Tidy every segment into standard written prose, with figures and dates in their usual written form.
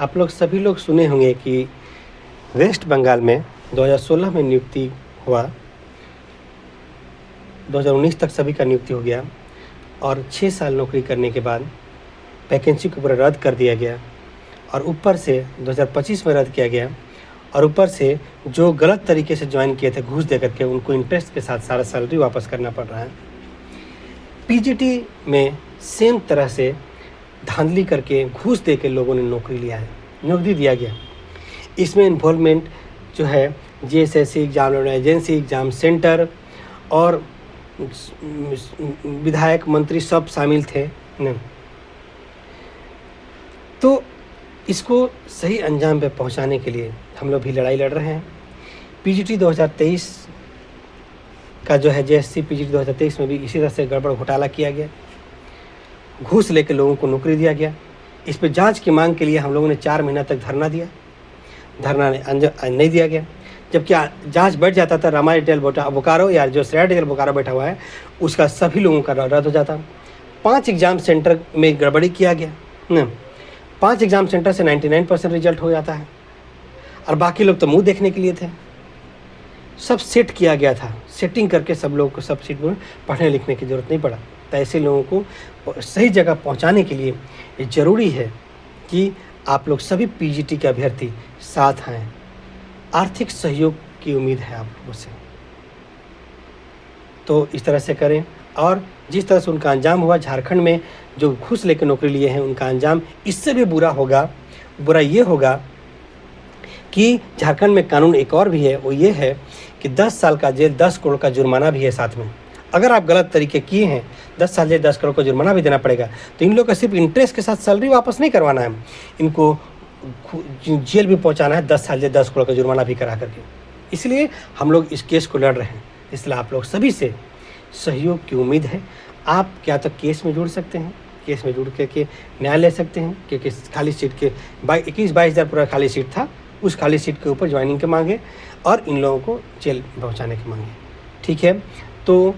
आप लोग सभी लोग सुने होंगे कि वेस्ट बंगाल में 2016 में नियुक्ति हुआ, 2019 तक सभी का नियुक्ति हो गया और 6 साल नौकरी करने के बाद वैकेंसी को पूरा रद्द कर दिया गया और ऊपर से 2025 में रद्द किया गया और ऊपर से जो गलत तरीके से ज्वाइन किए थे घूस दे करके उनको इंटरेस्ट के साथ सारा सैलरी वापस करना पड़ रहा है। पीजीटी में सेम तरह से धांधली करके घूस दे के लोगों ने नौकरी लिया है, नौकरी दिया गया। इसमें इन्वॉल्वमेंट जो है GSSC exam agency, exam centre और विधायक मंत्री सब शामिल थे न। तो इसको सही अंजाम पे पहुंचाने के लिए हम लोग भी लड़ाई लड़ रहे हैं। पीजीटी 2023 का जो है जेएससी पीजीटी 2023 में भी इसी तरह से गड़बड़ घोटाला किया गया, घूस लेकर लोगों को नौकरी दिया गया। इस पर जांच की मांग के लिए हम लोगों ने 4 महीना तक धरना दिया, धरना नहीं दिया गया। जबकि जांच बैठ जाता था रामा रिटेल बोकारो या जो श्रेया रिटेल बोकारो बैठा हुआ है उसका सभी लोगों का रद्द हो जाता। 5 एग्ज़ाम सेंटर में गड़बड़ी किया गया न, 5 एग्ज़ाम सेंटर से 99% रिजल्ट हो जाता है और बाकी लोग तो मुंह देखने के लिए थे। सब सेट किया गया था, सेटिंग करके सब लोगों को सब सीट में पढ़ने लिखने की ज़रूरत नहीं पड़ा। तो ऐसे लोगों को सही जगह पहुंचाने के लिए ये ज़रूरी है कि आप लोग सभी पीजीटी के अभ्यर्थी साथ आएँ। आर्थिक सहयोग की उम्मीद है आप लोगों से, तो इस तरह से करें। और जिस तरह से उनका अंजाम हुआ झारखंड में, जो घूस लेकर नौकरी लिए हैं उनका अंजाम इससे भी बुरा होगा। बुरा ये होगा कि झारखंड में कानून एक और भी है, वो ये है कि 10 साल का जेल, 10 करोड़ का जुर्माना भी है साथ में। अगर आप गलत तरीके किए हैं 10 साल जेल, 10 करोड़ का जुर्माना भी देना पड़ेगा। तो इन लोग का सिर्फ इंटरेस्ट के साथ सैलरी वापस नहीं करवाना है, इनको जेल भी पहुंचाना है, 10 साल जेल, 10 करोड़ का जुर्माना भी करा करके। इसलिए हम लोग इस केस को लड़ रहे हैं। इसलिए आप लोग सभी से सहयोग की उम्मीद है। आप क्या तो केस में जुड़ सकते हैं, केस में जुड़ करके न्याय ले सकते हैं, क्योंकि खाली सीट के 21-22 हज़ार पूरा खाली सीट था, उस खाली सीट के ऊपर ज्वाइनिंग के मांगे और इन लोगों को जेल पहुंचाने के मांगे। ठीक है, तो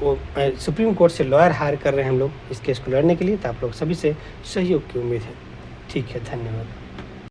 सुप्रीम कोर्ट से लॉयर हायर कर रहे हैं हम लोग इस केस को लड़ने के लिए। तो आप लोग सभी से सहयोग की उम्मीद है। ठीक है, धन्यवाद।